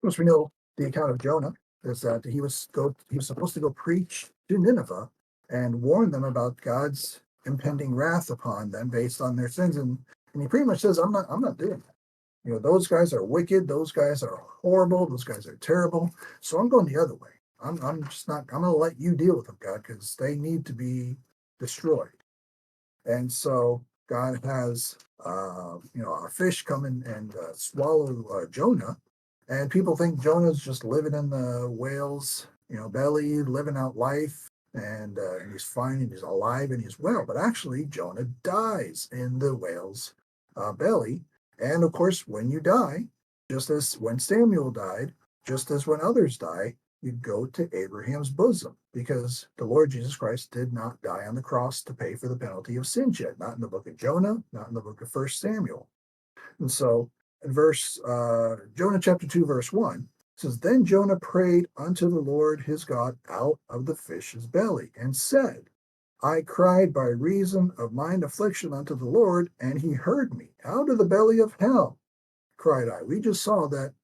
Of course, we know the account of Jonah is that he was supposed to go preach to Nineveh and warn them about God's impending wrath upon them based on their sins. And he pretty much says, I'm not doing that. Those guys are wicked, those guys are horrible, those guys are terrible. So I'm going the other way. I'm just not, I'm gonna let you deal with them, God, because they need to be destroyed. And so God has a fish come and swallow Jonah. And people think Jonah's just living in the whale's, belly, living out life, and he's fine and he's alive and he's well. But actually, Jonah dies in the whale's belly. And of course, when you die, just as when Samuel died, just as when others die, you go to Abraham's bosom, because the Lord Jesus Christ did not die on the cross to pay for the penalty of sin yet. Not in the book of Jonah, not in the book of 1 Samuel. And so in Jonah chapter 2, verse 1 says, Then Jonah prayed unto the Lord his God out of the fish's belly, and said, I cried by reason of mine affliction unto the Lord, and he heard me. Out of the belly of hell, cried I. We just saw that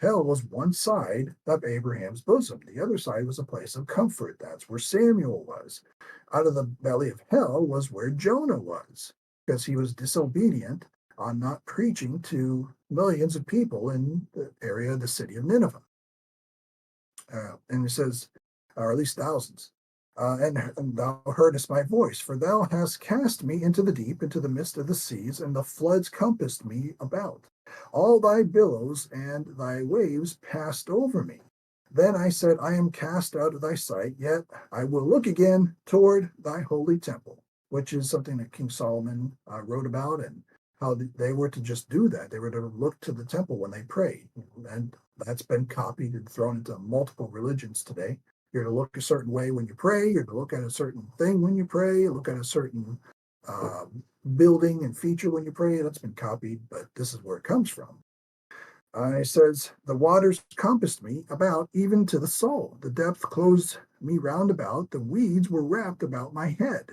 hell was one side of Abraham's bosom. The other side was a place of comfort. That's where Samuel was. Out of the belly of hell was where Jonah was, because he was disobedient on not preaching to millions of people in the area of the city of Nineveh. And it says, or at least thousands. And thou heardest my voice, for thou hast cast me into the deep, into the midst of the seas, and the floods compassed me about. All thy billows and thy waves passed over me. Then I said, I am cast out of thy sight, yet I will look again toward thy holy temple, which is something that King Solomon wrote about, and how they were to just do that. They were to look to the temple when they prayed. And that's been copied and thrown into multiple religions today. You're to look a certain way when you pray. You're to look at a certain thing when you pray. Look at a certain building and feature when you pray. That's been copied, but this is where it comes from. It says, The waters compassed me about, even to the soul. The depth closed me round about. The weeds were wrapped about my head.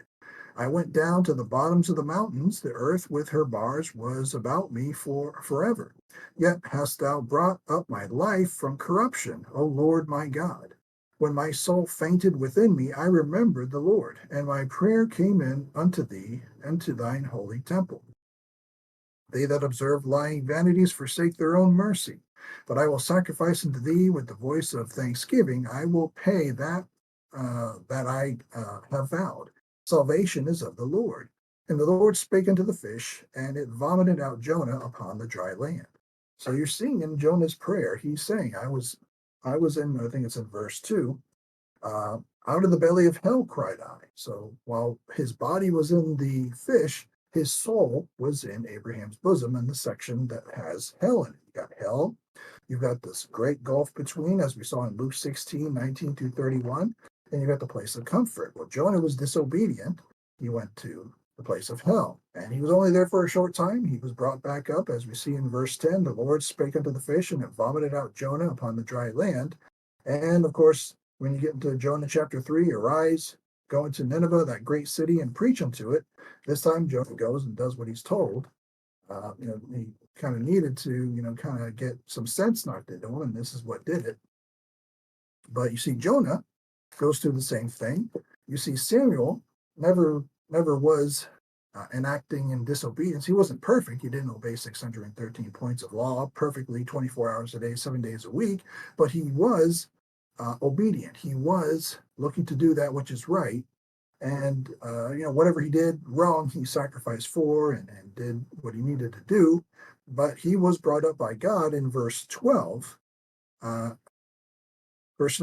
I went down to the bottoms of the mountains. The earth with her bars was about me forever. Yet hast thou brought up my life from corruption, O Lord my God. When my soul fainted within me, I remembered the Lord, and my prayer came in unto thee and to thine holy temple. They that observe lying vanities forsake their own mercy. But I will sacrifice unto thee with the voice of thanksgiving. I will pay that I have vowed. Salvation is of the Lord. And the Lord spake unto the fish, and it vomited out Jonah upon the dry land. So you're seeing in Jonah's prayer, he's saying, I was in, I think it's in verse 2, uh, out of the belly of hell cried I. So while his body was in the fish, his soul was in Abraham's bosom in the section that has hell in it. You got hell, you've got this great gulf between, as we saw in Luke 16:19 through 31, and you got the place of comfort. Well, Jonah was disobedient. He went to the place of hell, and he was only there for a short time. He was brought back up, as we see in verse 10. The Lord spake unto the fish, and it vomited out Jonah upon the dry land. And of course, when you get into Jonah chapter 3, arise, go into Nineveh, that great city, and preach unto it. This time Jonah goes and does what he's told. He kind of needed to, kind of get some sense knocked into him, and this is what did it. But you see, Jonah goes through the same thing. You see, Samuel never was enacting in disobedience. He wasn't perfect. He didn't obey 613 points of law perfectly 24 hours a day, 7 days a week, but he was obedient. He was looking to do that which is right. And, whatever he did wrong, he sacrificed for and did what he needed to do. But he was brought up by God in verse 12. Verse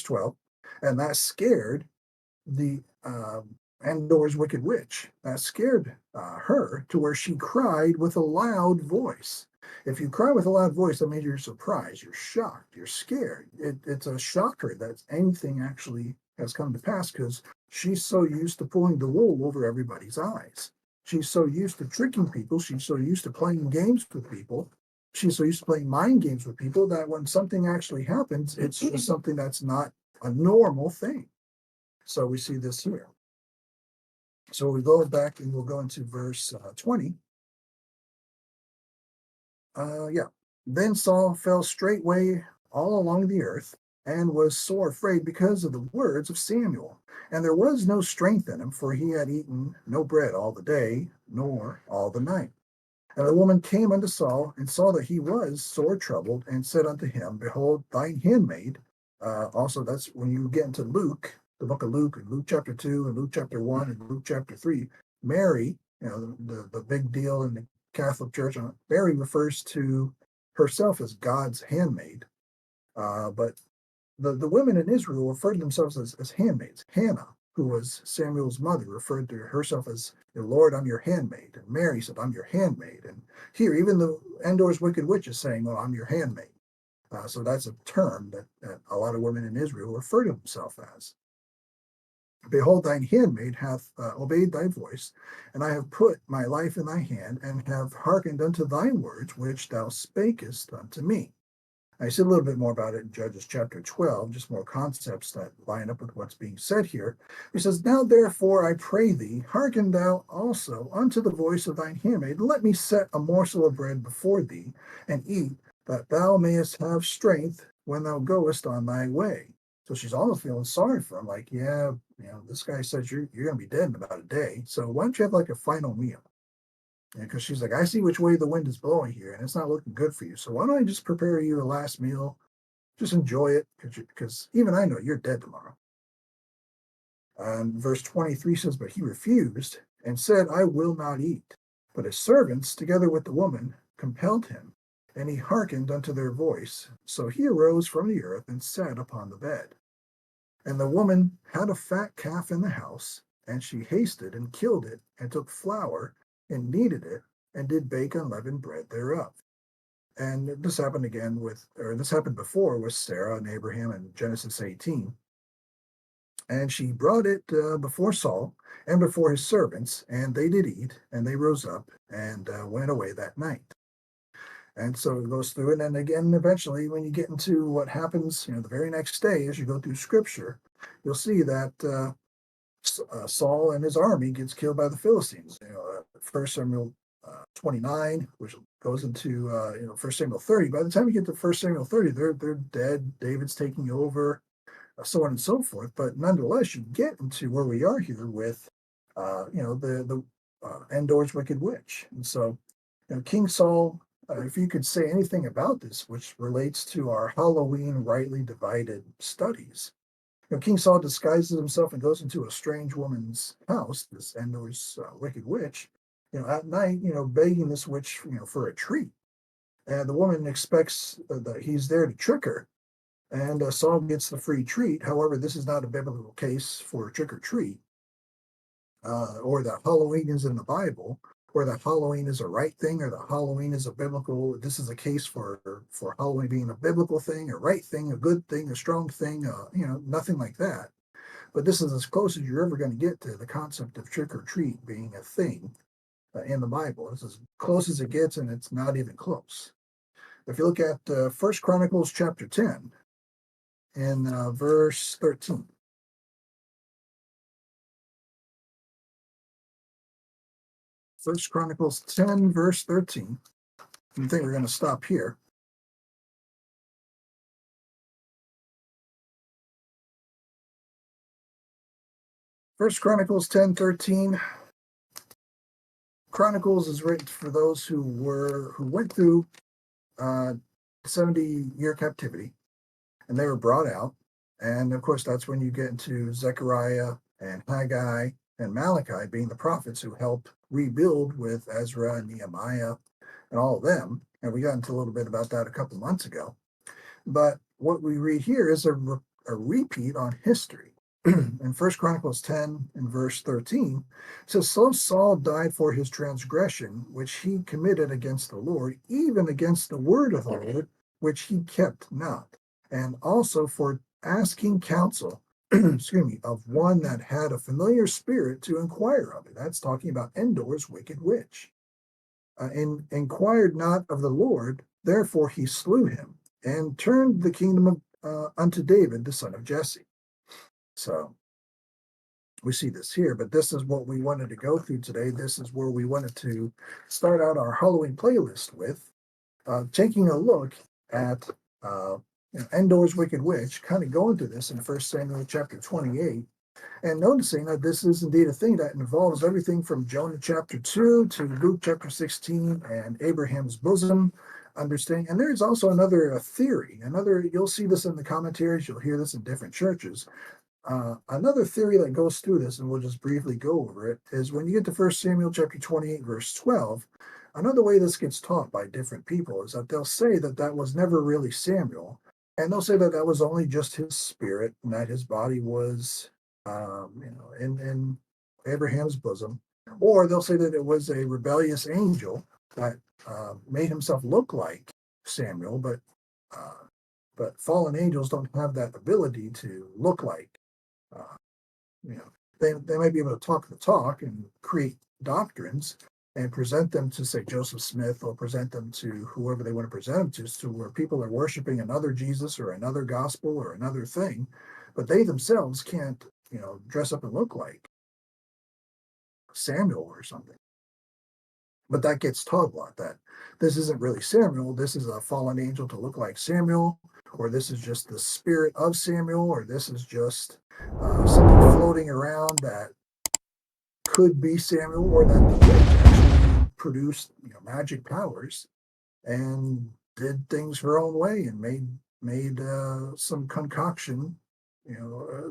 12. And that scared the En-dor's wicked witch. That scared her to where she cried with a loud voice. If you cry with a loud voice, that means you're surprised, you're shocked, you're scared. It's a shocker that anything actually has come to pass, because she's so used to pulling the wool over everybody's eyes. She's so used to tricking people. She's so used to playing games with people. She's so used to playing mind games with people that when something actually happens, it's just something that's not a normal thing. So we see this here. So we go back and we'll go into verse 20. Then Saul fell straightway all along the earth, and was sore afraid because of the words of Samuel. And there was no strength in him, for he had eaten no bread all the day, nor all the night. And the woman came unto Saul, and saw that he was sore troubled, and said unto him, Behold, thine handmaid. Also, that's when you get into Luke, the book of Luke, and Luke chapter 2, and Luke chapter 1, and Luke chapter 3. Mary, the big deal in the Catholic Church, Mary refers to herself as God's handmaid. But the women in Israel referred to themselves as handmaids. Hannah, who was Samuel's mother, referred to herself as, Lord, I'm your handmaid. And Mary said, I'm your handmaid. And here, even the Endor's wicked witch is saying, oh, I'm your handmaid. So that's a term that a lot of women in Israel refer to themselves as. Behold, thine handmaid hath obeyed thy voice, and I have put my life in thy hand, and have hearkened unto thy words, which thou spakest unto me. I said a little bit more about it in Judges chapter 12, just more concepts that line up with what's being said here. He says, Now therefore I pray thee, hearken thou also unto the voice of thine handmaid, let me set a morsel of bread before thee, and eat, that thou mayest have strength when thou goest on thy way. So she's almost feeling sorry for him, like, yeah, this guy says you're going to be dead in about a day. So why don't you have like a final meal? Because she's like, I see which way the wind is blowing here, and it's not looking good for you. So why don't I just prepare you a last meal? Just enjoy it, because even I know you're dead tomorrow. Verse 23 says, But he refused and said, I will not eat. But his servants, together with the woman, compelled him, and he hearkened unto their voice. So he arose from the earth and sat upon the bed. And the woman had a fat calf in the house, and she hasted and killed it, and took flour, and kneaded it, and did bake unleavened bread thereof. And this happened again this happened before with Sarah and Abraham in Genesis 18. And she brought it before Saul and before his servants, and they did eat, and they rose up and went away that night. And so it goes through it. And again, eventually, when you get into what happens, the very next day, as you go through scripture, you'll see that Saul and his army gets killed by the Philistines. First Samuel 29, which goes into 1 Samuel 30. By the time you get to 1 Samuel 30, they're dead. David's taking over, so on and so forth. But nonetheless, you get into where we are here with the Endor's wicked witch. And so King Saul, if you could say anything about this, which relates to our Halloween rightly divided studies. King Saul disguises himself and goes into a strange woman's house, this Endor's wicked witch, at night, begging this witch, for a treat. And the woman expects that he's there to trick her, and Saul gets the free treat. However, this is not a biblical case for trick or treat, or that Halloween is in the Bible, or that Halloween is a right thing, or that Halloween is a biblical. This is a case for Halloween being a biblical thing, a right thing, a good thing, a strong thing. Nothing like that. But this is as close as you're ever going to get to the concept of trick or treat being a thing in the Bible. It's as close as it gets, and it's not even close. If you look at 1 Chronicles chapter 10 and verse 13. 1 Chronicles 10, verse 13. I think we're going to stop here. First Chronicles 10:13. Chronicles is written for those who went through 70-year captivity, and they were brought out. And of course, that's when you get into Zechariah and Haggai and Malachi being the prophets who helped rebuild with Ezra and Nehemiah and all of them. And we got into a little bit about that a couple months ago. But what we read here is a repeat on history. In 1 Chronicles 10 and verse 13, it says, So Saul died for his transgression, which he committed against the Lord, even against the word of the Lord, which he kept not, and also for asking counsel, of one that had a familiar spirit to inquire of it. That's talking about Endor's wicked witch. And inquired not of the Lord, therefore he slew him, and turned the kingdom unto David, the son of Jesse. So we see this here, but this is what we wanted to go through today. This is where we wanted to start out our Halloween playlist with, taking a look at Endor's wicked witch, kind of going through this in 1 Samuel chapter 28, and noticing that this is indeed a thing that involves everything from Jonah chapter 2 to Luke chapter 16 and Abraham's bosom understanding. And there's also another theory, you'll see this in the commentaries, you'll hear this in different churches. Another theory that goes through this, and we'll just briefly go over it, is when you get to 1 Samuel chapter 28, verse 12, another way this gets taught by different people is that they'll say that that was never really Samuel, and they'll say that that was only just his spirit, and that his body was, in Abraham's bosom, or they'll say that it was a rebellious angel that made himself look like Samuel, but fallen angels don't have that ability to look like you know, they might be able to talk the talk and create doctrines and present them to, say, Joseph Smith, or present them to whoever they want to present them to where people are worshiping another Jesus or another gospel or another thing, but they themselves can't, dress up and look like Samuel or something. But that gets taught a lot, that this isn't really Samuel. This is a fallen angel to look like Samuel, or this is just the spirit of Samuel, or this is just something floating around that could be Samuel, or that the witch actually produced, magic powers and did things her own way and made some concoction,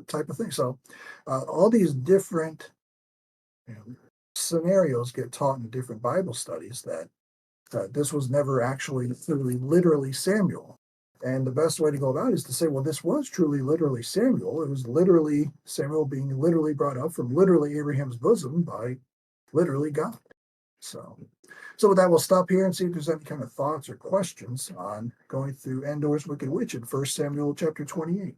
type of thing. So all these different, you know, scenarios get taught in different Bible studies, that this was never actually literally Samuel. And the best way to go about it is to say, well, this was truly literally Samuel. It was literally Samuel being literally brought up from literally Abraham's bosom by literally God. So, so with that, we'll stop here and see if there's any kind of thoughts or questions on going through Endor's Wicked Witch in 1 Samuel chapter 28.